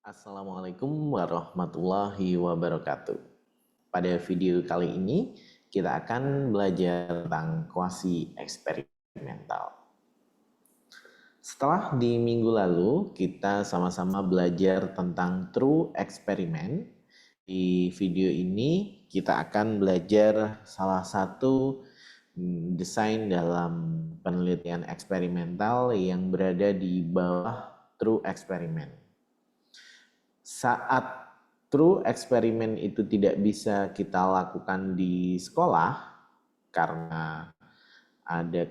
Assalamualaikum warahmatullahi wabarakatuh. Pada video kali ini kita akan belajar tentang kuasi eksperimental. Setelah di minggu lalu kita sama-sama belajar tentang true eksperimen, di video ini kita akan belajar salah satu desain dalam penelitian eksperimental yang berada di bawah true eksperimen. Saat true eksperimen itu tidak bisa kita lakukan di sekolah karena ada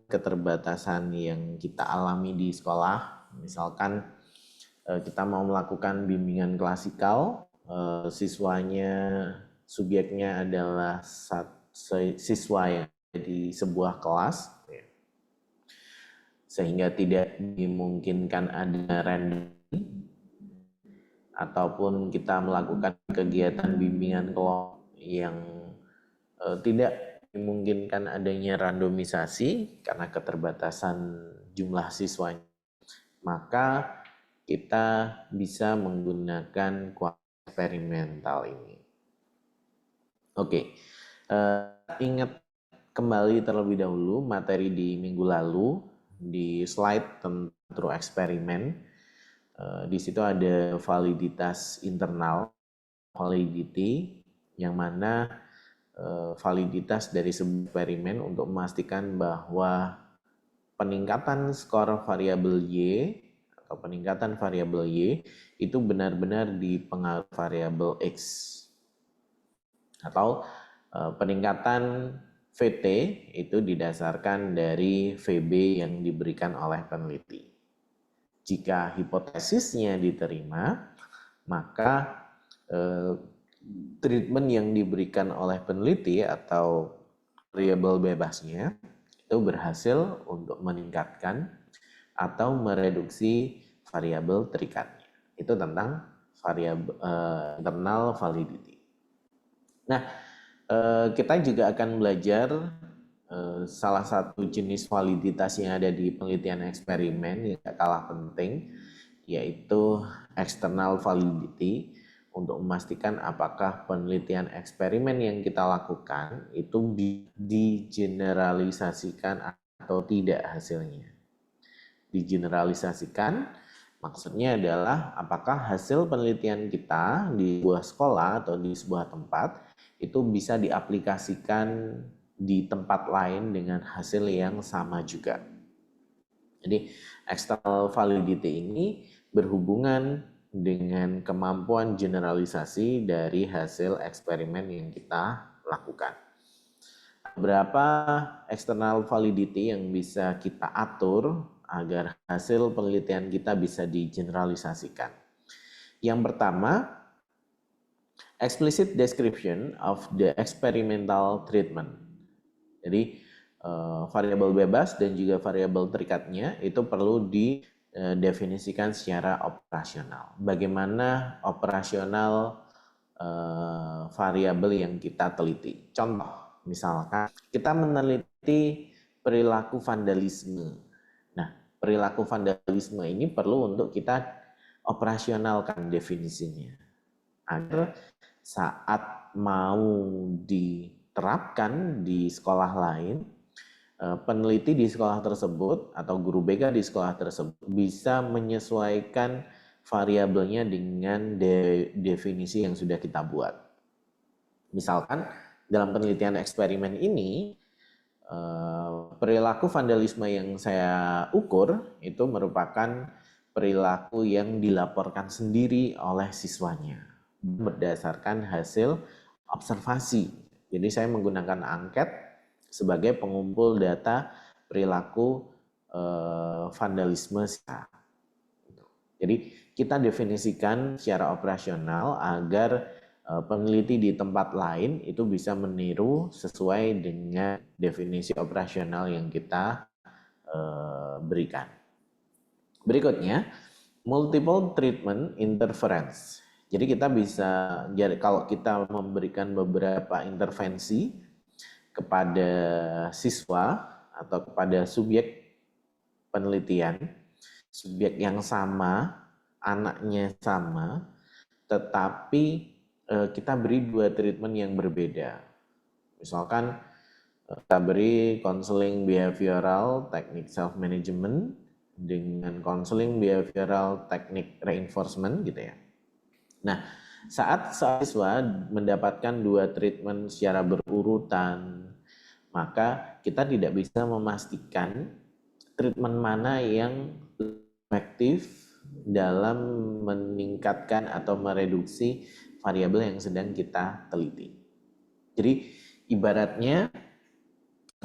keterbatasan yang kita alami di sekolah. Misalkan kita mau melakukan bimbingan klasikal, siswanya, subjeknya adalah siswa yang di sebuah kelas, sehingga tidak dimungkinkan ada random, ataupun kita melakukan kegiatan bimbingan kelompok yang tidak dimungkinkan adanya randomisasi karena keterbatasan jumlah siswanya, maka kita bisa menggunakan kuasi eksperimental ini. Oke, ingat kembali terlebih dahulu materi di minggu lalu di slide tentang true eksperimen. Di situ ada validitas internal, validity, yang mana validitas dari sebuah eksperimen untuk memastikan bahwa peningkatan skor variabel Y atau peningkatan variabel Y itu benar-benar dipengaruhi variabel X, atau peningkatan VT itu didasarkan dari VB yang diberikan oleh peneliti. Jika hipotesisnya diterima, maka treatment yang diberikan oleh peneliti atau variabel bebasnya itu berhasil untuk meningkatkan atau mereduksi variabel terikatnya. Itu tentang variabel internal validity. Nah, kita juga akan belajar salah satu jenis validitas yang ada di penelitian eksperimen yang tidak kalah penting, yaitu external validity, untuk memastikan apakah penelitian eksperimen yang kita lakukan itu digeneralisasikan atau tidak hasilnya. Digeneralisasikan maksudnya adalah apakah hasil penelitian kita di sebuah sekolah atau di sebuah tempat itu bisa diaplikasikan di tempat lain dengan hasil yang sama juga. Jadi external validity ini berhubungan dengan kemampuan generalisasi dari hasil eksperimen yang kita lakukan. Berapa external validity yang bisa kita atur agar hasil penelitian kita bisa digeneralisasikan? Yang pertama, explicit description of the experimental treatment. Jadi variabel bebas dan juga variabel terikatnya itu perlu didefinisikan secara operasional. Bagaimana operasional variabel yang kita teliti? Contoh, misalkan kita meneliti perilaku vandalisme. Nah, perilaku vandalisme ini perlu untuk kita operasionalkan definisinya agar saat mau diterapkan di sekolah lain, peneliti di sekolah tersebut atau guru BK di sekolah tersebut bisa menyesuaikan variabelnya dengan definisi yang sudah kita buat. Misalkan dalam penelitian eksperimen ini, perilaku vandalisme yang saya ukur itu merupakan perilaku yang dilaporkan sendiri oleh siswanya berdasarkan hasil observasi. Jadi saya menggunakan angket sebagai pengumpul data perilaku vandalisme. Jadi kita definisikan secara operasional agar peneliti di tempat lain itu bisa meniru sesuai dengan definisi operasional yang kita berikan. Berikutnya, multiple treatment interference. Jadi kita bisa, kalau kita memberikan beberapa intervensi kepada siswa atau kepada subjek penelitian, subjek yang sama anaknya sama, tetapi kita beri 2 treatment yang berbeda. Misalkan kita beri counseling behavioral teknik self management dengan counseling behavioral teknik reinforcement gitu ya. Nah, saat siswa mendapatkan 2 treatment secara berurutan, maka kita tidak bisa memastikan treatment mana yang efektif dalam meningkatkan atau mereduksi variabel yang sedang kita teliti. Jadi ibaratnya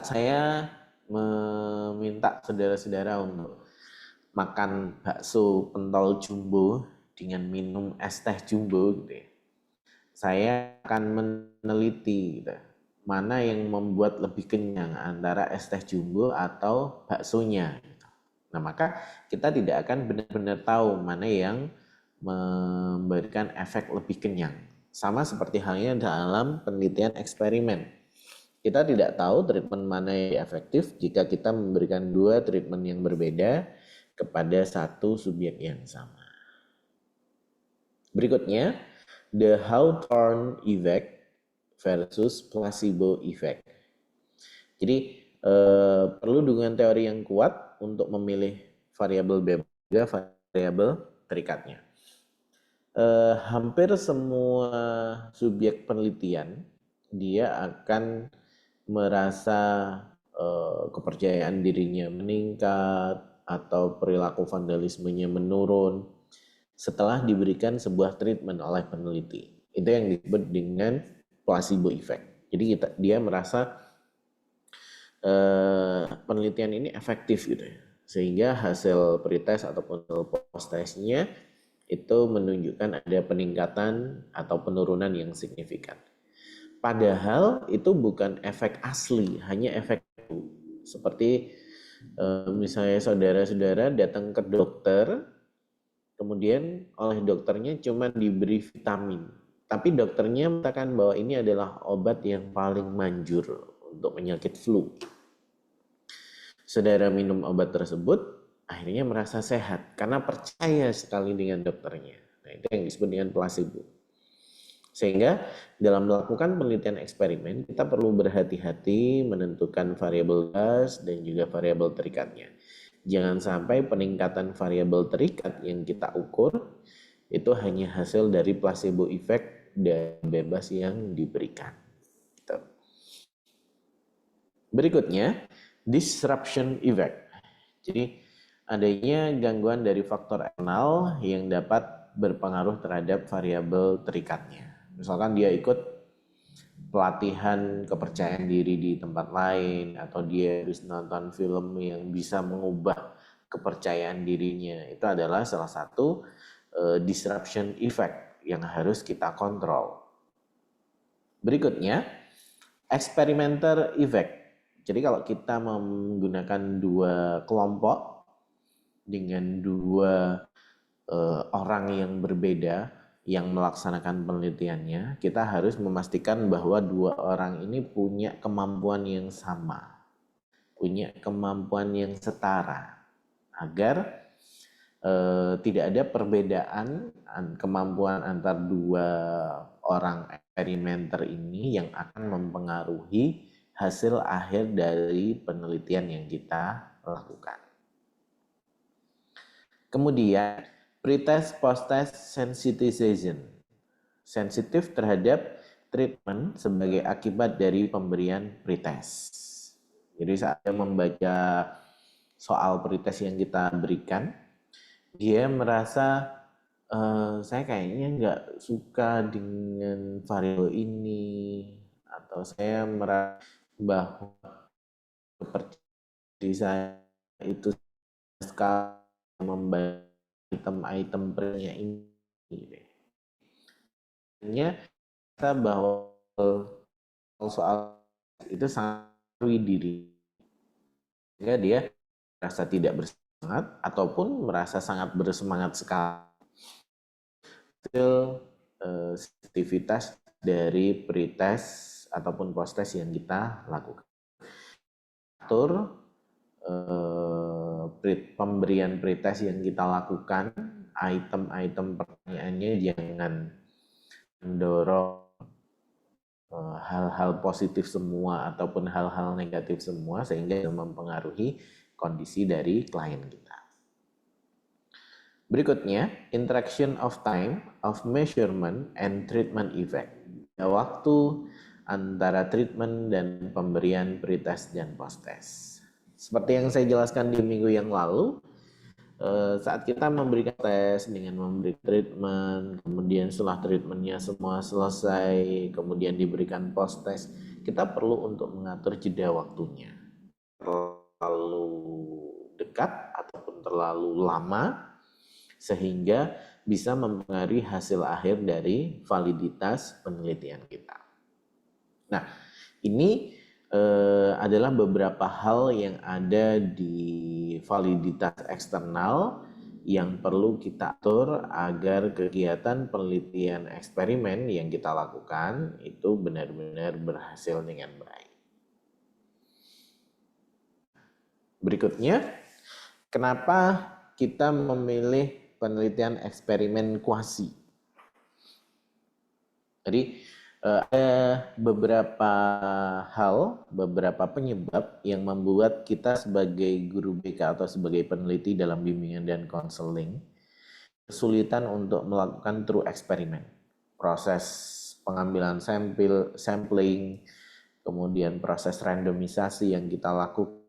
saya meminta saudara-saudara untuk makan bakso pentol jumbo dengan minum es teh jumbo gitu ya. Saya akan meneliti gitu, mana yang membuat lebih kenyang antara es teh jumbo atau baksonya. Gitu. Nah, maka kita tidak akan benar-benar tahu mana yang memberikan efek lebih kenyang. Sama seperti halnya dalam penelitian eksperimen. Kita tidak tahu treatment mana yang efektif jika kita memberikan 2 treatment yang berbeda kepada satu subjek yang sama. Berikutnya, the Hawthorne effect versus placebo effect. Jadi perlu dukungan teori yang kuat untuk memilih variabel bebas, variabel terikatnya. Hampir semua subjek penelitian dia akan merasa kepercayaan dirinya meningkat atau perilaku vandalismenya menurun setelah diberikan sebuah treatment oleh peneliti. Itu yang disebut dengan placebo effect. Jadi dia merasa penelitian ini efektif gitu ya. Sehingga hasil pretest ataupun post testnya itu menunjukkan ada peningkatan atau penurunan yang signifikan. Padahal itu bukan efek asli, hanya efek seperti misalnya saudara-saudara datang ke dokter, kemudian oleh dokternya cuma diberi vitamin, tapi dokternya mengatakan bahwa ini adalah obat yang paling manjur untuk penyakit flu. Saudara minum obat tersebut, akhirnya merasa sehat karena percaya sekali dengan dokternya. Nah, itu yang disebut dengan placebo. Sehingga dalam melakukan penelitian eksperimen, kita perlu berhati-hati menentukan variabel bebas dan juga variabel terikatnya. Jangan sampai peningkatan variabel terikat yang kita ukur itu hanya hasil dari placebo effect dan bebas yang diberikan. Gitu. Berikutnya, disruption effect. Jadi adanya gangguan dari faktor eksternal yang dapat berpengaruh terhadap variabel terikatnya. Misalkan dia ikut pelatihan kepercayaan diri di tempat lain, atau dia harus nonton film yang bisa mengubah kepercayaan dirinya. Itu adalah salah satu disruption effect yang harus kita kontrol. Berikutnya, experimenter effect. Jadi kalau kita menggunakan 2 kelompok dengan 2 orang yang berbeda yang melaksanakan penelitiannya, kita harus memastikan bahwa 2 orang ini punya kemampuan yang sama, punya kemampuan yang setara, agar tidak ada perbedaan kemampuan antar 2 orang eksperimenter ini yang akan mempengaruhi hasil akhir dari penelitian yang kita lakukan. Kemudian pretest post-test sensitization, sensitif terhadap treatment sebagai akibat dari pemberian pretest. Jadi saat dia membaca soal pretest yang kita berikan, dia merasa saya kayaknya nggak suka dengan variabel ini, atau saya merasa bahwa seperti saya itu sekali membaca item-item pre-nya ini. Artinya kita bahwa soal itu sangat diri, sehingga dia merasa tidak bersemangat ataupun merasa sangat bersemangat sekali. Hasil sensitivitas dari pretest ataupun post-test yang kita lakukan. Atur pemberian pretest yang kita lakukan item-item pertanyaannya jangan mendorong hal-hal positif semua ataupun hal-hal negatif semua sehingga mempengaruhi kondisi dari klien kita. Berikutnya, interaction of time of measurement and treatment effect. Waktu antara treatment dan pemberian pretest dan posttest. Seperti yang saya jelaskan di minggu yang lalu, saat kita memberikan tes dengan memberi treatment, kemudian setelah treatmentnya semua selesai, kemudian diberikan posttest, kita perlu untuk mengatur jeda waktunya. Terlalu dekat ataupun terlalu lama, sehingga bisa mempengaruhi hasil akhir dari validitas penelitian kita. Nah, ini adalah beberapa hal yang ada di validitas eksternal yang perlu kita atur agar kegiatan penelitian eksperimen yang kita lakukan itu benar-benar berhasil dengan baik. Berikutnya, kenapa kita memilih penelitian eksperimen kuasi? Jadi ada beberapa hal, beberapa penyebab yang membuat kita sebagai guru BK atau sebagai peneliti dalam bimbingan dan konseling kesulitan untuk melakukan true eksperimen. Proses pengambilan sampling, kemudian proses randomisasi yang kita lakukan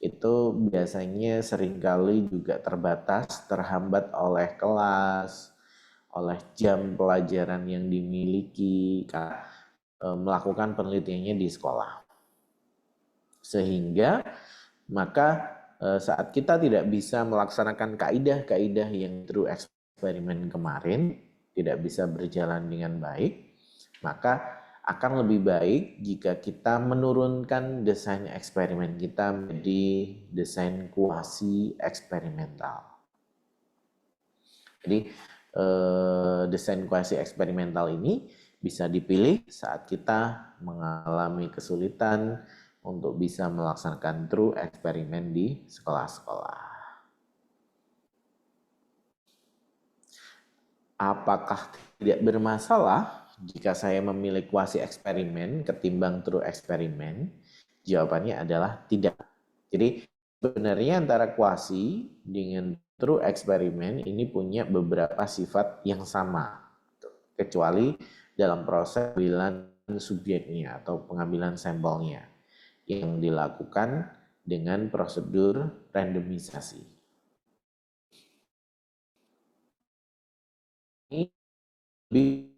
itu biasanya seringkali juga terbatas, terhambat oleh kelas, oleh jam pelajaran yang dimiliki, melakukan penelitiannya di sekolah. Sehingga maka saat kita tidak bisa melaksanakan kaidah-kaidah yang true eksperimen kemarin, tidak bisa berjalan dengan baik, maka akan lebih baik jika kita menurunkan desain eksperimen kita menjadi desain kuasi eksperimental. Jadi desain kuasi eksperimental ini bisa dipilih saat kita mengalami kesulitan untuk bisa melaksanakan true eksperimen di sekolah-sekolah. Apakah tidak bermasalah jika saya memilih kuasi eksperimen ketimbang true eksperimen? Jawabannya adalah tidak. Jadi sebenarnya antara kuasi dengan true eksperimen ini punya beberapa sifat yang sama, kecuali dalam proses pengambilan subjeknya atau pengambilan sampelnya yang dilakukan dengan prosedur randomisasi. Ini lebih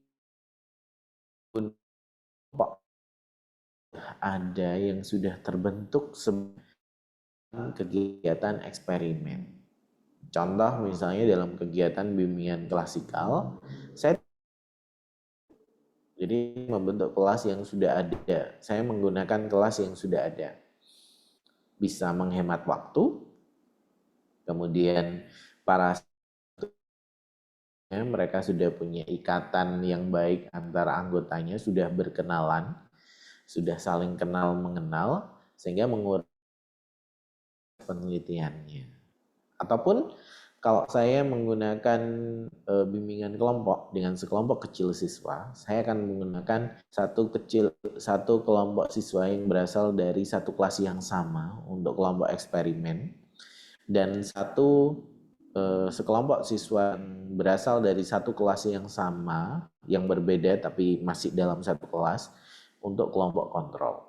ada yang sudah terbentuk sebagai kegiatan eksperimen. Contoh misalnya dalam kegiatan bimbingan klasikal, saya jadi membentuk kelas yang sudah ada. Saya menggunakan kelas yang sudah ada. Bisa menghemat waktu, kemudian para mereka sudah punya ikatan yang baik antara anggotanya, sudah berkenalan, sudah saling kenal mengenal, sehingga mengurangi penelitiannya. Ataupun kalau saya menggunakan bimbingan kelompok dengan sekelompok kecil siswa, saya akan menggunakan satu kelompok siswa yang berasal dari satu kelas yang sama untuk kelompok eksperimen, dan sekelompok siswa yang berasal dari satu kelas yang sama, yang berbeda tapi masih dalam satu kelas untuk kelompok kontrol.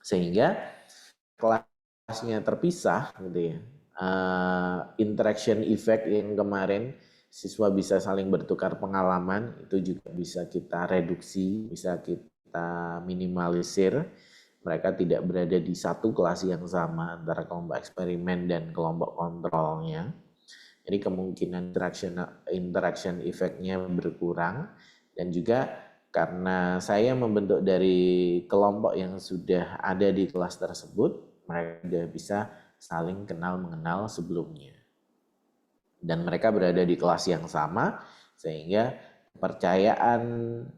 Sehingga kelasnya terpisah gitu ya. Interaction effect yang kemarin siswa bisa saling bertukar pengalaman itu juga bisa kita reduksi, bisa kita minimalisir. Mereka tidak berada di satu kelas yang sama antara kelompok eksperimen dan kelompok kontrolnya. Jadi kemungkinan interaction effect-nya berkurang, dan juga karena saya membentuk dari kelompok yang sudah ada di kelas tersebut, mereka sudah bisa saling kenal mengenal sebelumnya. Dan mereka berada di kelas yang sama, sehingga kepercayaan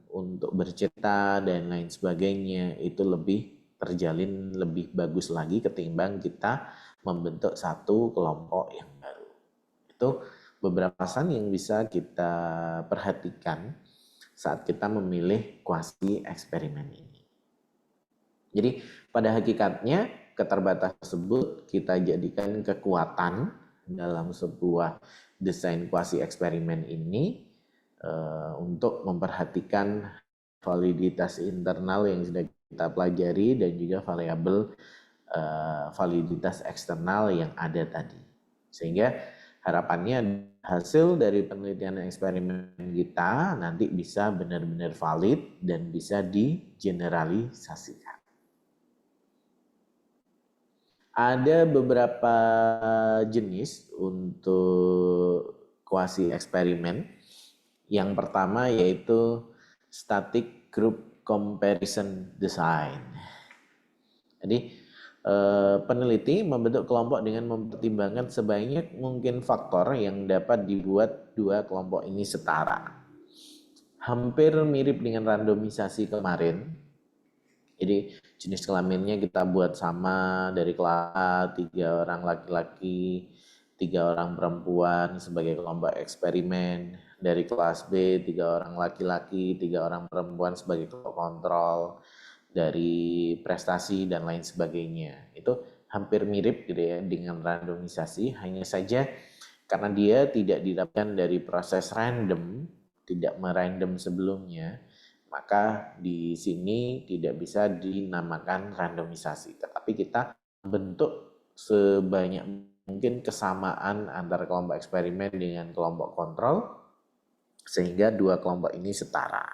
untuk bercerita dan lain sebagainya itu lebih terjalin lebih bagus lagi ketimbang kita membentuk satu kelompok yang baru. Itu beberapa alasan yang bisa kita perhatikan saat kita memilih kuasi eksperimen ini. Jadi pada hakikatnya keterbatasan tersebut kita jadikan kekuatan dalam sebuah desain kuasi eksperimen ini untuk memperhatikan validitas internal yang sudah kita pelajari dan juga variabel validitas eksternal yang ada tadi. Sehingga harapannya hasil dari penelitian eksperimen kita nanti bisa benar-benar valid dan bisa digeneralisasikan. Ada beberapa jenis untuk kuasi eksperimen. Yang pertama yaitu static group comparison design. Jadi peneliti membentuk kelompok dengan mempertimbangkan sebanyak mungkin faktor yang dapat dibuat dua kelompok ini setara. Hampir mirip dengan randomisasi kemarin. Jadi jenis kelaminnya kita buat sama dari kelas A, 3 orang laki-laki, 3 orang perempuan sebagai kelompok eksperimen. Dari kelas B, 3 orang laki-laki, 3 orang perempuan sebagai kelompok kontrol. Dari prestasi dan lain sebagainya. Itu hampir mirip gitu ya dengan randomisasi, hanya saja karena dia tidak didapatkan dari proses random, tidak merandom sebelumnya, maka di sini tidak bisa dinamakan randomisasi. Tetapi kita bentuk sebanyak mungkin kesamaan antara kelompok eksperimen dengan kelompok kontrol, sehingga dua kelompok ini setara.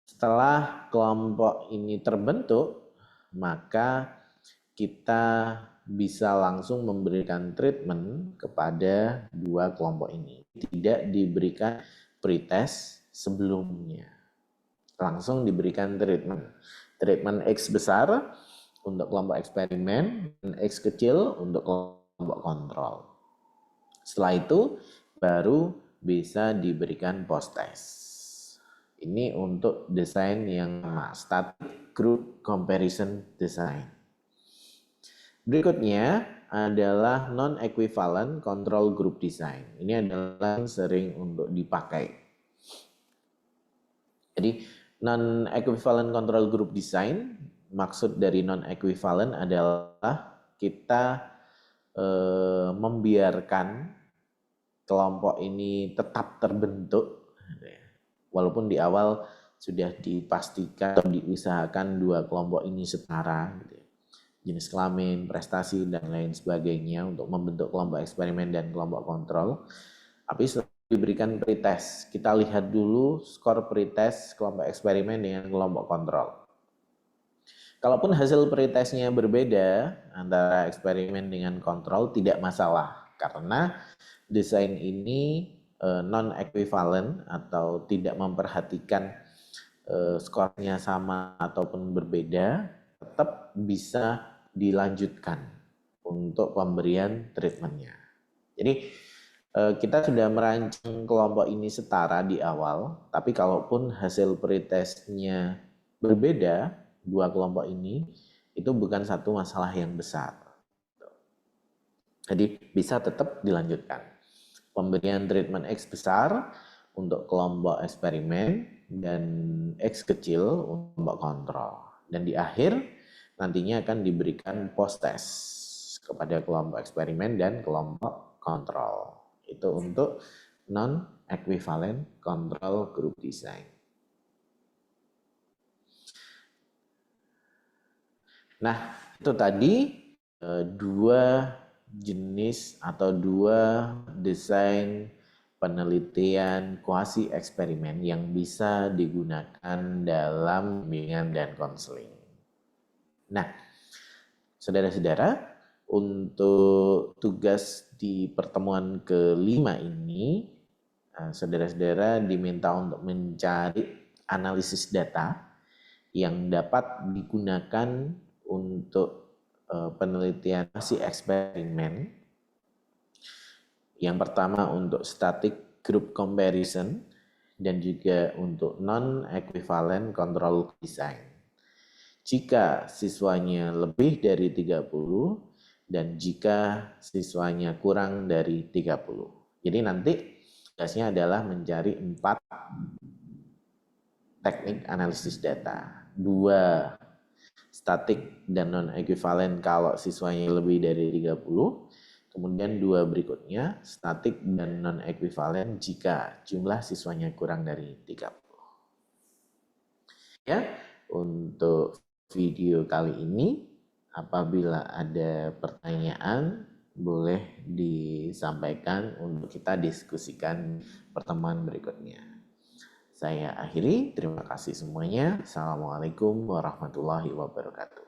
Setelah kelompok ini terbentuk, maka kita bisa langsung memberikan treatment kepada dua kelompok ini. Tidak diberikan pretest sebelumnya. Langsung diberikan treatment. Treatment X besar untuk kelompok eksperimen, dan X kecil untuk kelompok kontrol. Setelah itu baru bisa diberikan post-test. Ini untuk desain yang static group comparison design. Berikutnya adalah non-equivalent control group design. Ini adalah yang sering untuk dipakai. Jadi non-equivalent control group design, maksud dari non-equivalent adalah kita membiarkan kelompok ini tetap terbentuk, walaupun di awal sudah dipastikan atau diusahakan dua kelompok ini setara, jenis kelamin, prestasi, dan lain sebagainya untuk membentuk kelompok eksperimen dan kelompok kontrol. Tapi setelah diberikan pretest, kita lihat dulu skor pretest kelompok eksperimen dengan kelompok kontrol. Kalaupun hasil pretestnya berbeda antara eksperimen dengan kontrol, tidak masalah, karena desain ini non-equivalent atau tidak memperhatikan skornya sama ataupun berbeda, tetap bisa dilanjutkan untuk pemberian treatmentnya. Jadi kita sudah merancang kelompok ini setara di awal, tapi kalaupun hasil pretestnya berbeda, dua kelompok ini, itu bukan satu masalah yang besar. Jadi bisa tetap dilanjutkan. Pemberian treatment X besar untuk kelompok eksperimen dan X kecil untuk kelompok kontrol. Dan di akhir nantinya akan diberikan post-test kepada kelompok eksperimen dan kelompok kontrol. Itu untuk non-equivalent control group design. Nah, itu tadi dua jenis atau dua desain penelitian kuasi eksperimen yang bisa digunakan dalam bimbingan dan konseling. Nah, saudara-saudara, untuk tugas di pertemuan kelima ini, saudara-saudara diminta untuk mencari analisis data yang dapat digunakan untuk penelitian kuasi eksperimen. Yang pertama untuk static group comparison dan juga untuk non-equivalent control design. Jika siswanya lebih dari 30 dan jika siswanya kurang dari 30. Jadi nanti tugasnya adalah mencari 4 teknik analisis data. 2 statik dan non-ekivalen kalau siswanya lebih dari 30. Kemudian 2 berikutnya, statik dan non-ekivalen jika jumlah siswanya kurang dari 30. Ya, untuk video kali ini, apabila ada pertanyaan, boleh disampaikan untuk kita diskusikan pertemuan berikutnya. Saya akhiri, terima kasih semuanya. Assalamualaikum warahmatullahi wabarakatuh.